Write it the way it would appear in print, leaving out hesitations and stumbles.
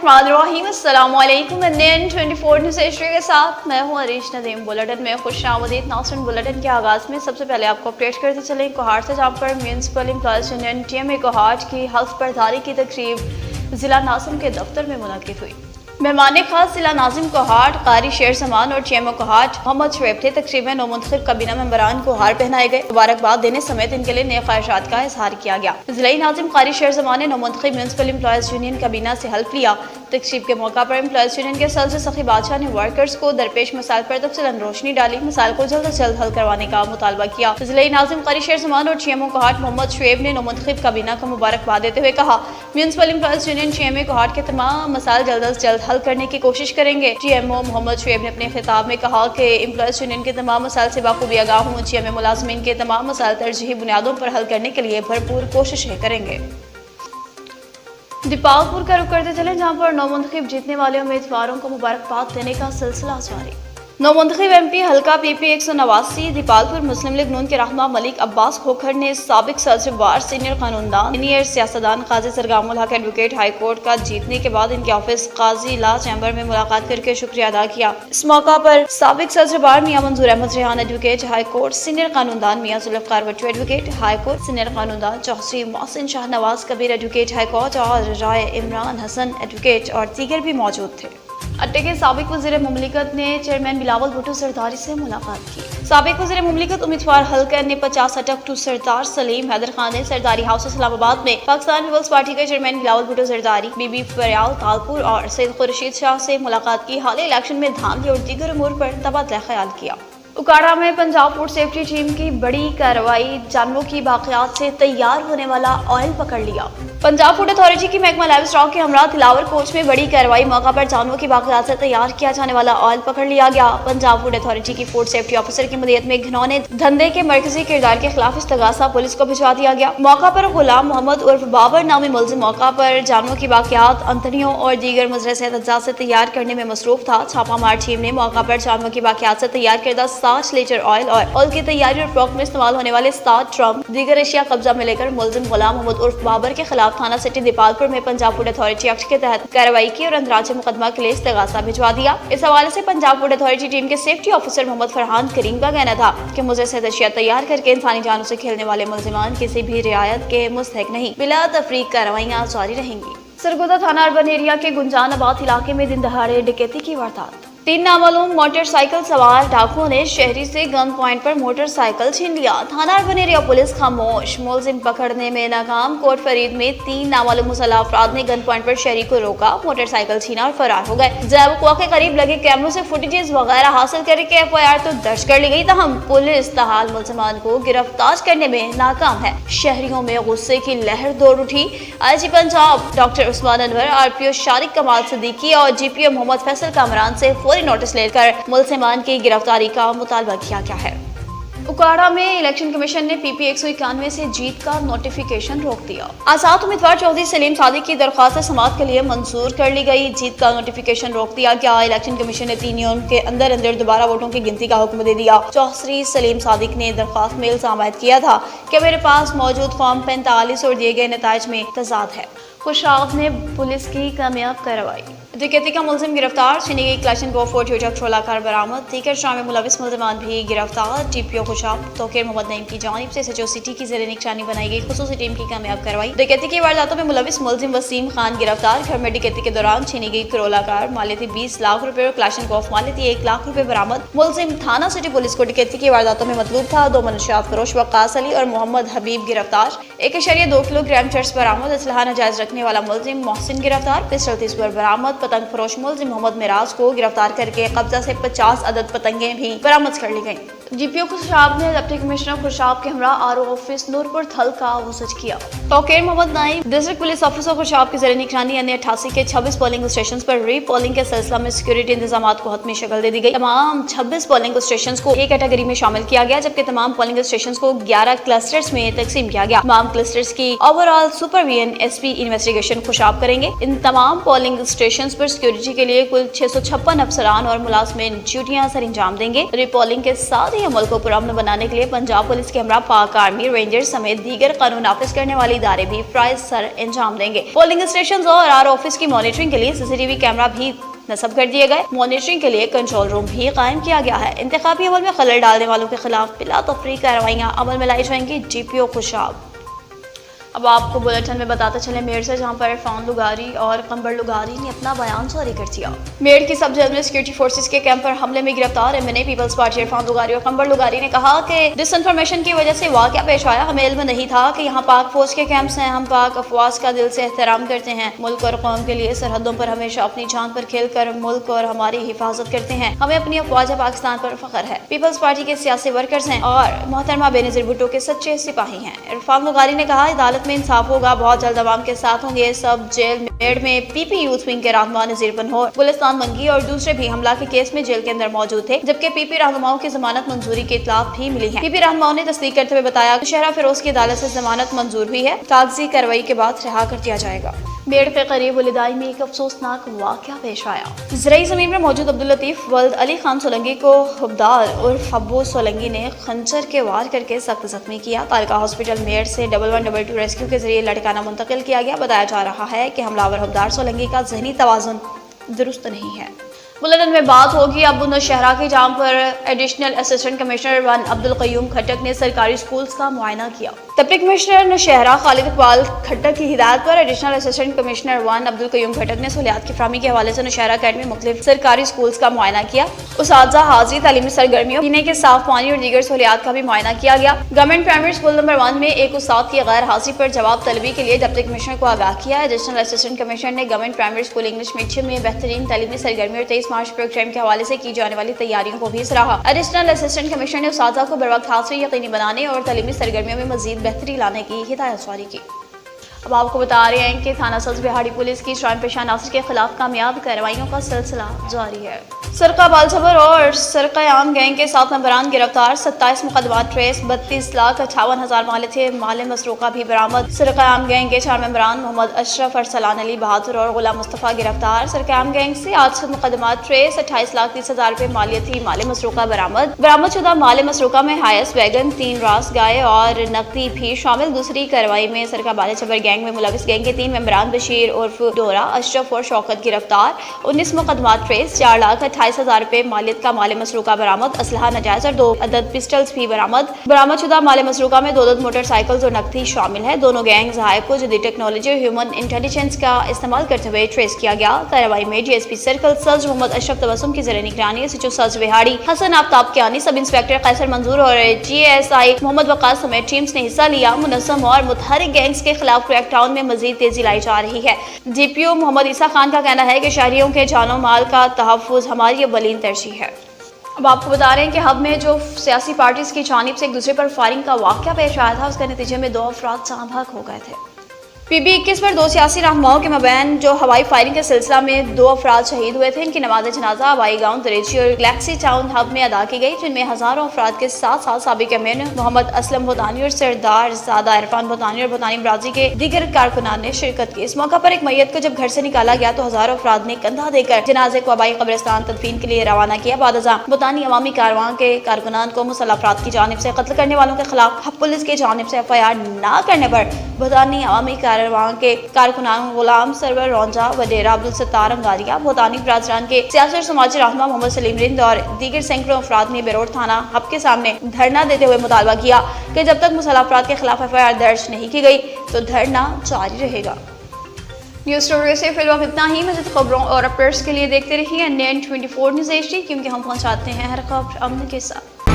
बिस्मिल्लाहिर्रहमानिर्रहीम। अस्सलामु अलैकुम। इंडियन 24 न्यूज़ एशिया के साथ मैं हूं अरीश नदीम। बुलेटिन में खुशामदीद। नाज़रीन, बुलेटिन के आगाज़ में सबसे पहले आपको अपडेट करते चलें कोहाट से, जहाँ पर municipal employees union TMA Kohat की हल्फ बर्दारी की तकरीब जिला नाज़िम के दफ्तर में मुनक्किद हुई। मेहमान खास जिला नाज़िम कोहाट कारी शेर जमान और TMA कोहाट मोहम्मद शुएब थे। तकरीब में नौमुंतखब काबीना मेंबरान को हार पहनाए गए, मुबारकबाद देने समेत इनके लिए नए ख्वाहिशात का इजहार किया गया। जिला नाज़िम कारी शेर जमान ने नौमुंतखब म्यूनसिपल एम्प्लॉयज यूनियन काबीना से हल्फ लिया। तकरीब के मौका पर एम्प्लॉयज यूनियन के सदस्य सखी बादशाह ने वर्कर्स को दरपेश मसाइल पर तफसीलन रोशनी डाली, मसाइल को जल्द से जल्द हल करवाने का मुतालबा किया। जिला नाज़िम कारी शेर जमान और TMA कोहाट मोहम्मद शुएब ने नौमुंतखब काबीना को मुबारकबाद देते हुए कहा, municipal employees union TMA Kohat के तमाम मसाइल जल्द से जल्द हल करने की कोशिश करेंगे। TMO मोहम्मद शुएब ने अपने खिताब में कहा कि एम्प्लॉयज यूनियन के तमाम मसाइल से बाखूबी आगाह हूँ। TMA मुलाजमीन के तमाम मसाइल तरजीही बुनियादों पर हल करने के लिए भरपूर कोशिशें करेंगे। दीपालपुर का रुख करते चले, जहाँ पर नौमुंतखब जीतने वाले उम्मीदवारों को मुबारकबाद देने का सिलसिला जारी। नौमुंतखब MP हल्का PP 189 दीपालपुर मुस्लिम लीग नून के रहनुमा मलिक अब्बास खोखर ने साबिक सदर बार सीनियर कानूनदान सीनियर सियासतदान काजी सरगामुल हक एडवोकेट हाई कोर्ट का जीतने के बाद इनके ऑफिस काजी ला चैम्बर में मुलाकात करके शुक्रिया अदा किया। इस मौका पर साबिक सदर बार Mian Manzoor Ahmed Rehan advocate high court, senior कानूनदान Mian Zulfiqar Bhattu advocate high court, senior कानूनदान Chaudhry Mohsin Shah Nawaz Kabir advocate high court और राय इमरान हसन एडवोकेट और दीगर भी मौजूद थे। अट्टे के साबिक वज़ीर मुमलिकत ने चेयरमैन बिलावल भुट्टो सरदारी से मुलाकात की। साबिक वज़ीर मुमलिकत उम्मीदवार हल्का ने 50 अटक टू सरदार सलीम हैदर खान ने सरदारी हाउस इस्लामाबाद में पाकिस्तान पीपल्स पार्टी के चेयरमैन बिलावल भुट्टो सरदारी, बीबी फरियाल तालपुर और सैयद खुर्शीद शाह से मुलाकात की। हाल इलेक्शन में धांधली और दीगर उमूर पर तबादला ख्याल किया। उकाड़ा में पंजाब फूड सेफ्टी टीम की बड़ी कार्रवाई, जानवरों की बाक़ियात से तैयार होने वाला ऑयल पकड़ लिया। पंजाब फूड अथॉरिटी की महकमा लाइव स्टॉक के हमरा तिलावर कोच में बड़ी कार्रवाई, मौका पर जानवरों की बाक़ियात से तैयार किया जाने वाला ऑयल पकड़ लिया गया। पंजाब फूड अथॉरिटी की फूड सेफ्टी ऑफिसर की मदीयत में घिनौने धंधे के मरकजी किरदार के खिलाफ इस्तगासा पुलिस को भिजवा दिया गया। मौका पर गुलाम मोहम्मद उर्फ बाबर नामी मुलजिम मौका पर जानवरों की बाक़ियात, अंतड़ियों और दीगर मुज़र सेहत अज्जा से तैयार करने में मसरूफ था। छापामार टीम ने मौका पर जानवरों की बाक़ियात से तैयार करदा 60 लीटर ऑयल और ऑयल की तैयारी और फरोख्त में इस्तेमाल होने वाले 7 ड्रम दीगर एशिया कब्जा में लेकर मुलजिम गुलाम मोहम्मद उर्फ बाबर के खिलाफ थाना सिटी दीपालपुर में पंजाब फूड अथॉरिटी एक्ट के तहत कार्रवाई की और अंतर्राज्यीय मुकदमा के लिए इस्तगासा भिजवा दिया। इस हवाले से पंजाब फूड अथॉरिटी टीम के सेफ्टी ऑफिसर मोहम्मद फरहान करीम का कहना था कि मुझे से अशिया तैयार करके इंसानी जानों से खेलने वाले मुलजिमान किसी भी रियायत के मुस्तहक नहीं, बिला तफरीक कार्रवाइयां जारी रहेंगी। सरगोदा थाना अर्बन एरिया के गुंजानाबाद इलाके में दिन दहाड़े डकैती की वारदात। 3 नामालूम मोटरसाइकिल सवार डाकुओं ने शहरी से गन पॉइंट पर मोटरसाइकिल छीन लिया। थाना अर्बन एरिया पुलिस खामोश, मुलजिम पकड़ने में नाकाम। कोट फरीद में 3 नामालूम मुसल्लह अफराद ने गन पॉइंट पर शहरी को रोका, मोटरसाइकिल छीना और फरार हो गए। जैब के करीब लगे कैमरों से फुटेजेस वगैरह हासिल करके FIR तो दर्ज कर ली गई, तहम पुलिस तहाल मुलजिमान को गिरफ्तार करने में नाकाम है। शहरियों में गुस्से की लहर दौड़ उठी। IG Punjab doctor Usman Anwar, RPO Shariq कमाल सिद्दीकी और GPO मोहम्मद फैसल कामरान से नोटिस लेकर मुलजिमान की गिरफ्तारी का मुतालबा किया गया है। उकाड़ा में इलेक्शन कमीशन ने PP 191 से जीत का नोटिफिकेशन रोक दिया। आजाद उम्मीदवार चौधरी सलीम सादिक की दरख्वास्त समाअत के लिए मंजूर कर ली गई। जीत का नोटिफिकेशन रोक दिया गया। इलेक्शन कमीशन ने 3 यूनिट के अंदर अंदर दोबारा वोटों की गिनती का हुक्म दे दिया। चौधरी सलीम सादिक ने दरख्वास्त में इल्जाम आयद किया था कि मेरे पास मौजूद फॉर्म 45 और दिए गए नताइज में तजाद है। खुशाब में पुलिस की कामयाब कार्रवाई, डकैती का मुलजिम गिरफ्तार, छीनी गई कलेक्शन को 4 टोयोटा ट्रोला कार बरामद, दीगर शाम में मुलविस मुलजमान भी गिरफ्तार। TPO खुशाब तोकीर मोहम्मद नईम की जानिब से SHO सिटी की ज़ेरे निगरानी बनाई गई खुसूसी टीम की कामयाब कार्रवाई। डकैती की वारदातों में मुलविस मुलजिम वसीम खान गिरफ्तार। घर में डकैती के दौरान छीनी गई करोला कार, माली थी 20 लाख रुपए और कलेक्शन को माली थी 1 लाख रुपए बरामद। मुलजिम थाना सिटी पुलिस को डकैती की वारदातों में मतलूब था। 2 मनशियात फरोश वक्कास अली और मोहम्मद हबीब गिरफ्तार। 1.2 किलोग्राम चर्स बरामद। असलहा नाजायज रखने वाला मुलजिम मोहसिन गिरफ्तार। पिस्टल 30 बरामद। पतंग फरोश मुलजिम मोहम्मद मिराज को गिरफ्तार करके कब्जा से 50 अदद पतंगें भी बरामद कर ली गईं। GPO खुशाब ने डिप्टी कमिश्नर खुशाब के हमरा RO ऑफिस नूरपुर थल का विजिट किया। Tauqeer Muhammad Naeem district police officer Khushab की ज़ेरे निगरानी अन्य 88 के 26 पोलिंग स्टेशन पर री पोलिंग के सिलसिला में सिक्योरिटी इंतजाम को हतमी शक्ल दे दी गई। तमाम 26 पोलिंग स्टेशन को एक कैटेगरी में शामिल किया गया, जबकि तमाम पोलिंग स्टेशन को 11 क्लस्टर्स में तकसीम किया गया। तमाम क्लस्टर्स की overall supervision SP investigation Khushab करेंगे। इन तमाम पोलिंग स्टेशन पर सिक्योरिटी के लिए कुल 656 अफसरान और मुलाजमीन ड्यूटियां सर अंजाम देंगे। री पोलिंग के साथ ही یا ملک کو پرامن بنانے کے لیے پنجاب پولیس کے ہمراہ پاک آرمی، رینجر سمیت دیگر قانون نافذ کرنے والے ادارے بھی فرائض سر انجام دیں گے۔ پولنگ اسٹیشن اور آر آفس کی مانیٹرنگ کے لیے CCTV کیمرہ بھی نصب کر دیے گئے۔ مانیٹرنگ کے لیے کنٹرول روم بھی قائم کیا گیا ہے۔ انتخابی عمل میں خلل ڈالنے والوں کے خلاف بلا تفریق کارروائیاں عمل میں لائی جائیں گی۔ DPO خوشاب۔ اب آپ کو بلیٹن میں بتاتے چلیں میڑ سے، جہاں پر عرفان لغاری اور قمبر لغاری نے اپنا بیان جاری کر دیا۔ میڑ کی سب جیل میں سیکورٹی فورسز کے کیمپ پر حملے میں گرفتار MNA پیپلز پارٹی عرفان لغاری اور قمبر لغاری نے کہا کہ ڈس انفارمیشن کی وجہ سے واقعہ پیش آیا۔ ہمیں علم نہیں تھا کہ یہاں پاک فوج کے کیمپس ہیں۔ ہم پاک افواج کا دل سے احترام کرتے ہیں۔ ملک اور قوم کے لیے سرحدوں پر ہمیشہ اپنی جان پر کھیل کر ملک اور ہماری حفاظت کرتے ہیں۔ ہمیں اپنی افواج پاکستان پر فخر ہے۔ پیپلز پارٹی کے سیاسی ورکرز ہیں اور محترمہ بینظیر بھٹو کے سچے سپاہی ہیں۔ عرفان لغاری نے کہا عدالت میں انصاف ہوگا، بہت جلد عوام کے ساتھ ہوں گے۔ سب جیل میڑ میں PP یوتھ ونگ کے رہنما نذیر پنہور، گلستان منگی اور دوسرے بھی حملہ کے کیس میں جیل کے اندر موجود تھے، جبکہ PP رہنماؤں کی ضمانت منظوری کی اطلاعات بھی ملی ہیں۔ PP رہنماؤں نے تصدیق کرتے ہوئے بتایا کہ شہرہ فیروز کی عدالت سے ضمانت منظور ہوئی ہے، کاغذی کارروائی کے بعد رہا کر دیا جائے گا۔ میڑ کے قریب ولدائی میں ایک افسوسناک واقعہ پیش آیا۔ زرعی زمین میں موجود عبداللطیف ولد علی خان سولنگی کو حبدار عرف ابو سولنگی نے خنجر کے وار کر کے سخت زخمی کیا۔ تعلقہ ہاسپٹل میڑ سے 1122 ریسکیو کے ذریعے لڑکانہ منتقل کیا گیا۔ بتایا جا رہا ہے کہ حملہ آور حبدار سولنگی کا ذہنی توازن درست نہیں ہے۔ بلٹن میں بات ہوگی اب نوشہرہ کے، جہاں پر additional assistant commissioner 1 Abdul Qayyum Khattak نے سرکاری سکولز کا معائنہ کیا۔ ڈپٹی کمشنر نوشہرہ خالد اقبال کھٹک کی ہدایت پر additional assistant commissioner 1 Abdul Qayyum Khattak نے سہولیات کی فراہمی کے حوالے سے نوشہرہ اکیڈمی میں مختلف سرکاری سکولز کا معائنہ کیا۔ اساتذہ حاضری، تعلیمی سرگرمیوں، پینے کے صاف پانی اور دیگر سہولیات کا بھی معائنہ کیا گیا۔ گورنمنٹ پرائمری اسکول نمبر 1 میں ایک استاد کی غیر حاضری پر جواب طلبی کے لیے ڈپٹی کمشنر کو آگاہ کیا۔ ایڈیشنل اسسٹنٹ کمشنر نے government primary school English medium میں بہترین تعلیمی سرگرمی اور 23 مارچ پروگرام کے حوالے سے کی جانے والی تیاریوں کو بھی سراہا۔ ایڈیشنل اسسٹنٹ کمشنر نے اساتذہ کو بروقت حاضری یقینی بنانے اور تعلیمی سرگرمیوں میں مزید بہتری لانے کی ہدایت جاری کی۔ اب آپ کو بتا رہے ہیں کہ تھانہ سبز بہاڑی پولیس کی جرائم پیشہ عناصر کے خلاف کامیاب کارروائیوں کا سلسلہ جاری ہے۔ سرقہ بالجبر اور سرقہ عام گینگ کے 7 ممبران گرفتار، 27 مقدمات ٹریس، 32,58,000 مال تھے، مال مسروقہ بھی برآمد۔ سرقہ عام گینگ کے 4 ممبران محمد اشرف، ارسلان علی بہادر اور غلام مصطفیٰ گرفتار۔ سرقہ عام گینگ سے 8 مقدمات ٹریس، 28,30,000 روپے مالیتی مال مسروقہ برآمد۔ برآمد شدہ مال مسروقہ میں ہائس ویگن، 3 راس گائے اور نقدی بھی شامل۔ دوسری کارروائی میں سرقہ بالجبر گینگ میں ملوث گینگ کے 3 ممبران بشیر عرف ڈورا، اشرف اور شوکت گرفتار۔ 19 مقدمات ٹریس، 4,28,000 روپے مالیت کا مال مسروقہ برآمد۔ اسلحہ ناجائز اور 2 عدد پسٹلز بھی برآمد۔ برآمد شدہ مال مسروقہ میں 2 موٹر سائیکلز اور نقدی شامل ہے۔ دونوں گینگ ذرائع کو جدید ٹیکنالوجی اور ہیومن انٹیلیجنس کا استعمال کرتے ہوئے ٹریس کیا گیا۔ کارروائی میں DSP سرکل سرج محمد اشرف تبسم کی زیر نگرانی SHO سرج بہاڑی حسن آفتاب کیانی، سب انسپکٹر قیصر منظور اور GSI محمد وقاص سمیت ٹیمز نے حصہ لیا۔ منظم اور متحرک گینگز کے خلاف کریک ڈاؤن میں مزید تیزی لائی جا رہی ہے۔ DPO محمد عیسیٰ خان کا کہنا ہے کہ شہریوں کے جان و مال کا تحفظ ہماری اولین ترجیح ہے۔ اب آپ کو بتا رہے ہیں کہ ہب میں جو سیاسی پارٹیز کی جانب سے ایک دوسرے پر فائرنگ کا واقعہ پیش آیا تھا، اس کے نتیجے میں 2 افراد جاں بحق ہو گئے تھے۔ PB-21 پر 2 سیاسی رہنماؤں کے مابین جو ہوائی فائرنگ کے سلسلہ میں 2 افراد شہید ہوئے تھے، ان کی نماز جنازہ آبائی گاؤں دریچی اور گلیکسی ٹاؤن ہب میں ادا کی گئی، جن میں ہزاروں افراد کے ساتھ ساتھ سابق امین محمد اسلم بھوتانی اور سردار زادہ عرفان بھوتانی اور بھوتانی برادری کے دیگر کارکنان نے شرکت کی۔ اس موقع پر ایک میت کو جب گھر سے نکالا گیا تو ہزاروں افراد نے کندھا دے کر جنازے کو آبائی قبرستان تدفین کے لیے روانہ کیا۔ بعد ازاں بھوتانی عوامی کارواں کے کارکنان کو مسلح افراد کی جانب سے قتل کرنے والوں کے خلاف ہب پولیس کی جانب سے FIR نہ کرنے پر بھوتانی عوامی کارواں کے کارکنان غلام سرور رونجا وڈیرا، عبدالستار انگاریہ، بھوتانی برادران کے سیاسی اور سماجی رہنما محمد سلیم رند اور دیگر سینکڑوں افراد نے بیروٹ تھانہ ہب کے سامنے دھرنا دیتے ہوئے مطالبہ کیا کہ جب تک مسلح افراد کے خلاف FIR درج نہیں کی گئی تو دھرنا جاری رہے گا۔ نیوز اسٹوری سے فی الوقت اتنا ہی۔ مزید خبروں اور اپڈیٹس کے لیے دیکھتے رہیے NN 24 نیوز HD، کیونکہ ہم پہنچاتے ہیں ہر خبر امن کے ساتھ۔